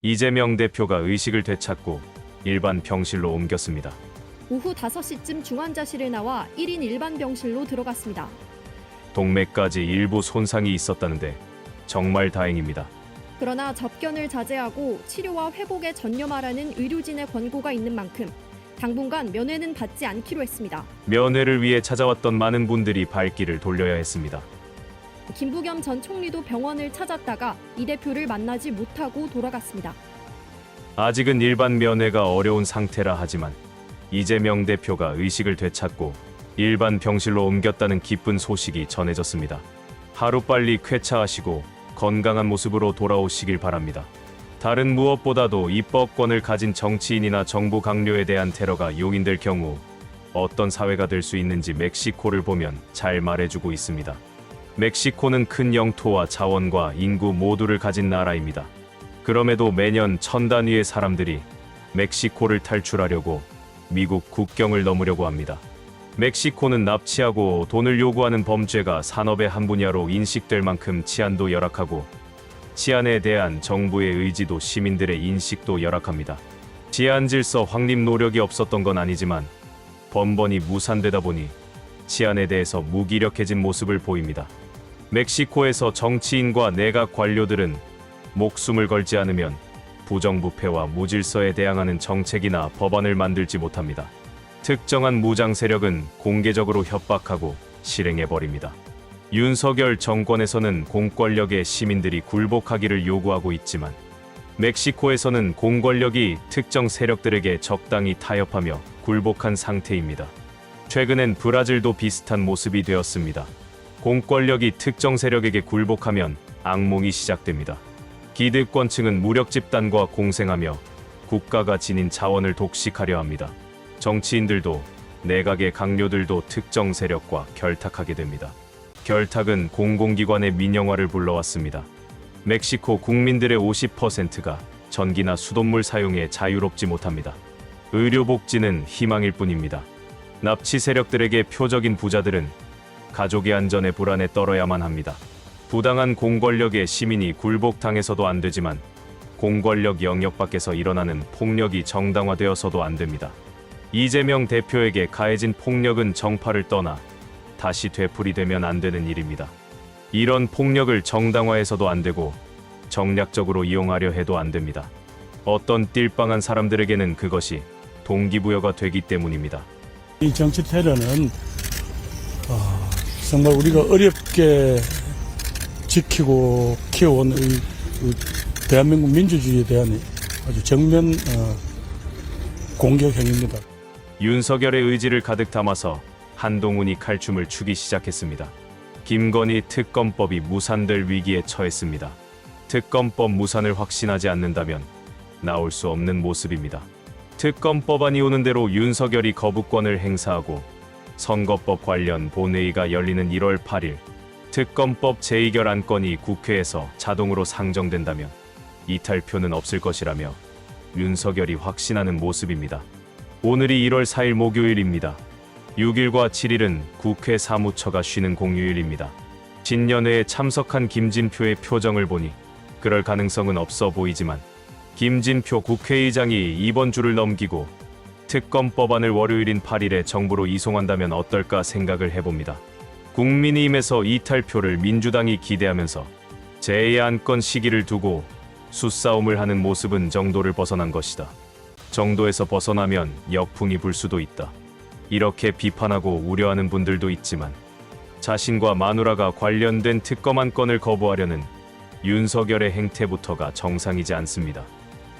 이재명 대표가 의식을 되찾고 일반 병실로 옮겼습니다. 오후 5시쯤 중환자실을 나와 1인 일반 병실로 들어갔습니다. 동맥까지 일부 손상이 있었다는데 정말 다행입니다. 그러나 접견을 자제하고 치료와 회복에 전념하라는 의료진의 권고가 있는 만큼 당분간 면회는 받지 않기로 했습니다. 면회를 위해 찾아왔던 많은 분들이 발길을 돌려야 했습니다. 김부겸 전 총리도 병원을 찾았다가 이 대표를 만나지 못하고 돌아갔습니다. 아직은 일반 면회가 어려운 상태라 하지만 이재명 대표가 의식을 되찾고 일반 병실로 옮겼다는 기쁜 소식이 전해졌습니다. 하루빨리 쾌차하시고 건강한 모습으로 돌아오시길 바랍니다. 다른 무엇보다도 입법권을 가진 정치인이나 정부 강요에 대한 테러가 용인될 경우 어떤 사회가 될 수 있는지 멕시코를 보면 잘 말해주고 있습니다. 멕시코는 큰 영토와 자원과 인구 모두를 가진 나라입니다. 그럼에도 매년 1000단위의 사람들이 멕시코를 탈출하려고 미국 국경을 넘으려고 합니다. 멕시코는 납치하고 돈을 요구하는 범죄가 산업의 한 분야로 인식될 만큼 치안도 열악하고 치안에 대한 정부의 의지도 시민들의 인식도 열악합니다. 치안 질서 확립 노력이 없었던 건 아니지만 번번이 무산되다 보니 치안에 대해서 무기력해진 모습을 보입니다. 멕시코에서 정치인과 내각 관료들은 목숨을 걸지 않으면 부정부패와 무질서에 대항하는 정책이나 법안을 만들지 못합니다. 특정한 무장 세력은 공개적으로 협박하고 실행해버립니다. 윤석열 정권에서는 공권력에 시민들이 굴복하기를 요구하고 있지만 멕시코에서는 공권력이 특정 세력들에게 적당히 타협하며 굴복한 상태입니다. 최근엔 브라질도 비슷한 모습이 되었습니다. 공권력이 특정 세력에게 굴복하면 악몽이 시작됩니다. 기득권층은 무력 집단과 공생하며 국가가 지닌 자원을 독식하려 합니다. 정치인들도 내각의 강요들도 특정 세력과 결탁하게 됩니다. 결탁은 공공기관의 민영화를 불러왔습니다. 멕시코 국민들의 50%가 전기나 수돗물 사용에 자유롭지 못합니다. 의료복지는 희망일 뿐입니다. 납치 세력들에게 표적인 부자들은 가족의 안전에 불안에 떨어야만 합니다. 부당한 공권력에 시민이 굴복당해서도 안 되지만 공권력 영역 밖에서 일어나는 폭력이 정당화되어서도 안 됩니다. 이재명 대표에게 가해진 폭력은 정파를 떠나 다시 되풀이되면 안 되는 일입니다. 이런 폭력을 정당화해서도 안 되고 정략적으로 이용하려 해도 안 됩니다. 어떤 띨빵한 사람들에게는 그것이 동기부여가 되기 때문입니다. 이 정치 테러는 정말 우리가 어렵게 지키고 키워온 대한민국 민주주의에 대한 아주 정면 공격 행위입니다. 윤석열의 의지를 가득 담아서 한동훈이 칼춤을 추기 시작했습니다. 김건희 특검법이 무산될 위기에 처했습니다. 특검법 무산을 확신하지 않는다면 나올 수 없는 모습입니다. 특검법안이 오는 대로 윤석열이 거부권을 행사하고 선거법 관련 본회의가 열리는 1월 8일 특검법 재의결 안건이 국회에서 자동으로 상정된다면 이탈표는 없을 것이라며 윤석열이 확신하는 모습입니다. 오늘이 1월 4일 목요일입니다. 6일과 7일은 국회 사무처가 쉬는 공휴일입니다. 진연회에 참석한 김진표의 표정을 보니 그럴 가능성은 없어 보이지만 김진표 국회의장이 이번 주를 넘기고 특검법안을 월요일인 8일에 정부로 이송한다면 어떨까 생각을 해봅니다. 국민의힘에서 이탈표를 민주당이 기대하면서 재해안건 시기를 두고 수싸움을 하는 모습은 정도를 벗어난 것이다. 정도에서 벗어나면 역풍이 불 수도 있다. 이렇게 비판하고 우려하는 분들도 있지만 자신과 마누라가 관련된 특검 안건을 거부하려는 윤석열의 행태부터가 정상이지 않습니다.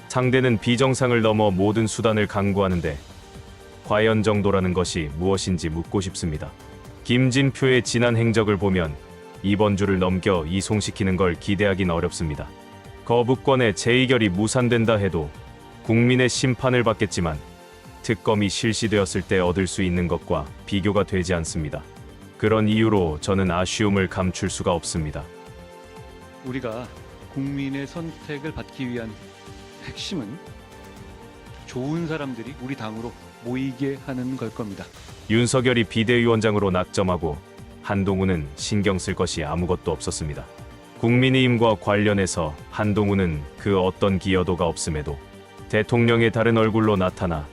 상대는 비정상을 넘어 모든 수단을 강구하는데 과연 정도라는 것이 무엇인지 묻고 싶습니다. 김진표의 지난 행적을 보면 이번 주를 넘겨 이송시키는 걸 기대하긴 어렵습니다. 거부권의 재의결이 무산된다 해도 국민의 심판을 받겠지만 특검이 실시되었을 때 얻을 수 있는 것과 비교가 되지 않습니다. 그런 이유로 저는 아쉬움을 감출 수가 없습니다. 우리가 국민의 선택을 받기 위한 핵심은 좋은 사람들이 우리 당으로 모이게 하는 걸 겁니다. 윤석열이 비대위원장으로 낙점하고 한동훈은 신경 쓸 것이 아무것도 없었습니다. 국민의힘과 관련해서 한동훈은 그 어떤 기여도가 없음에도 대통령의 다른 얼굴로 나타나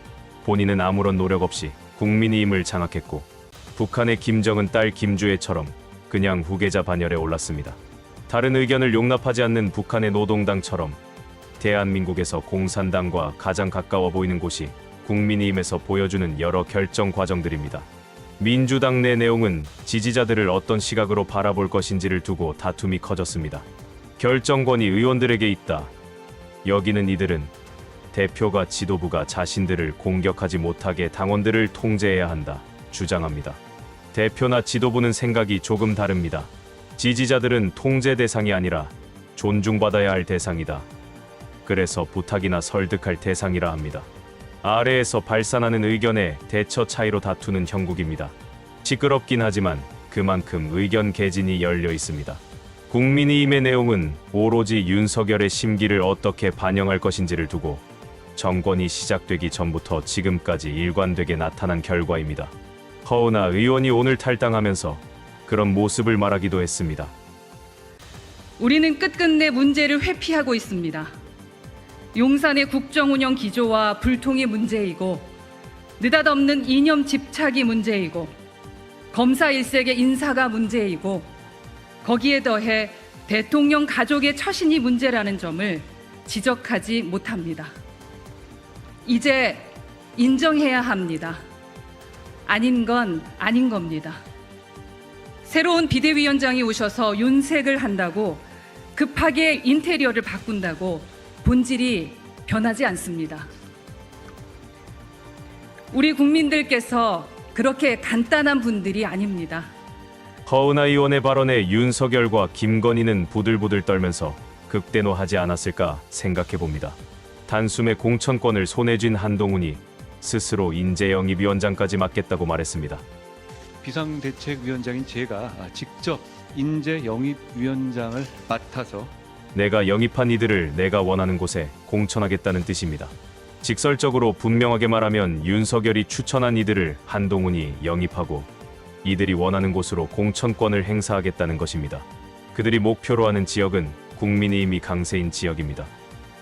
본인은 아무런 노력 없이 국민의힘을 장악했고, 북한의 김정은 딸 김주애처럼 그냥 후계자 반열에 올랐습니다. 다른 의견을 용납하지 않는 북한의 노동당처럼 대한민국에서 공산당과 가장 가까워 보이는 곳이 국민의힘에서 보여주는 여러 결정 과정들입니다. 민주당 내 내용은 지지자들을 어떤 시각으로 바라볼 것인지를 두고 다툼이 커졌습니다. 결정권이 의원들에게 있다. 여기는 이들은 대표가 지도부가 자신들을 공격하지 못하게 당원들을 통제해야 한다 주장합니다. 대표나 지도부는 생각이 조금 다릅니다. 지지자들은 통제 대상이 아니라 존중받아야 할 대상이다. 그래서 부탁이나 설득할 대상이라 합니다. 아래에서 발산하는 의견의 대처 차이로 다투는 형국입니다. 시끄럽긴 하지만 그만큼 의견 개진이 열려 있습니다. 국민의힘의 내용은 오로지 윤석열의 심기를 어떻게 반영할 것인지를 두고 정권이 시작되기 전부터 지금까지 일관되게 나타난 결과입니다. 허은하 의원이 오늘 탈당하면서 그런 모습을 말하기도 했습니다. 우리는 끝끝내 문제를 회피하고 있습니다. 용산의 국정운영 기조와 불통이 문제이고, 느닷없는 이념 집착이 문제이고, 검사 일색의 인사가 문제이고, 거기에 더해 대통령 가족의 처신이 문제라는 점을 지적하지 못합니다. 이제 인정해야 합니다. 아닌 건 아닌 겁니다. 새로운 비대위원장이 오셔서 윤색을 한다고, 급하게 인테리어를 바꾼다고 본질이 변하지 않습니다. 우리 국민들께서 그렇게 간단한 분들이 아닙니다. 허은하 의원의 발언에 윤석열과 김건희는 부들부들 떨면서 극대노하지 않았을까 생각해봅니다. 단숨에 공천권을 손에 쥔 한동훈이 스스로 인재영입위원장까지 맡겠다고 말했습니다. 비상대책위원장인 제가 직접 인재영입위원장을 맡아서 내가 영입한 이들을 내가 원하는 곳에 공천하겠다는 뜻입니다. 직설적으로 분명하게 말하면 윤석열이 추천한 이들을 한동훈이 영입하고 이들이 원하는 곳으로 공천권을 행사하겠다는 것입니다. 그들이 목표로 하는 지역은 국민의힘이 강세인 지역입니다.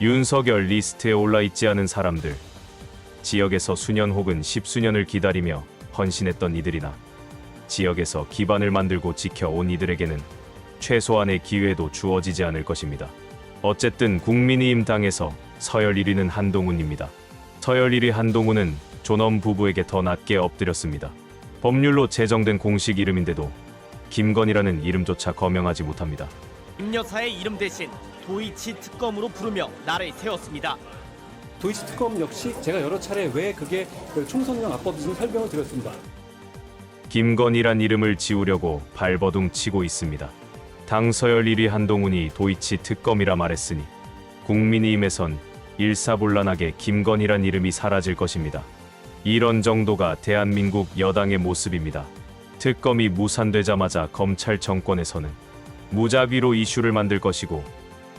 윤석열 리스트에 올라있지 않은 사람들, 지역에서 수년 혹은 십수년을 기다리며 헌신했던 이들이나 지역에서 기반을 만들고 지켜온 이들에게는 최소한의 기회도 주어지지 않을 것입니다. 어쨌든 국민의힘 당에서 서열 1위는 한동훈입니다. 서열 1위 한동훈은 존엄 부부에게 더 낮게 엎드렸습니다. 법률로 제정된 공식 이름인데도 김건희라는 이름조차 거명하지 못합니다. 김 여사의 이름 대신 도이치 특검으로 부르며 나를 세웠습니다. 도이치 특검 역시 제가 여러 차례 왜 그게 총선용 악법인지 설명을 드렸습니다. 김건희란 이름을 지우려고 발버둥 치고 있습니다. 당 서열 1위 한동훈이 도이치 특검이라 말했으니 국민의힘에선 일사불란하게 김건희란 이름이 사라질 것입니다. 이런 정도가 대한민국 여당의 모습입니다. 특검이 무산되자마자 검찰 정권에서는 무작위로 이슈를 만들 것이고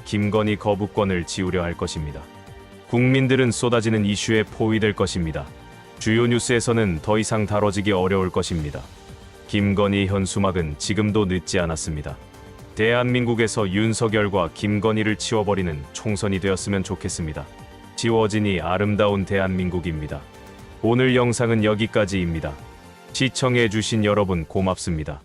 김건희 거부권을 지우려 할 것입니다. 국민들은 쏟아지는 이슈에 포위될 것입니다. 주요 뉴스에서는 더 이상 다뤄지기 어려울 것입니다. 김건희 현수막은 지금도 늦지 않았습니다. 대한민국에서 윤석열과 김건희를 치워버리는 총선이 되었으면 좋겠습니다. 지워지니 아름다운 대한민국입니다. 오늘 영상은 여기까지입니다. 시청해주신 여러분 고맙습니다.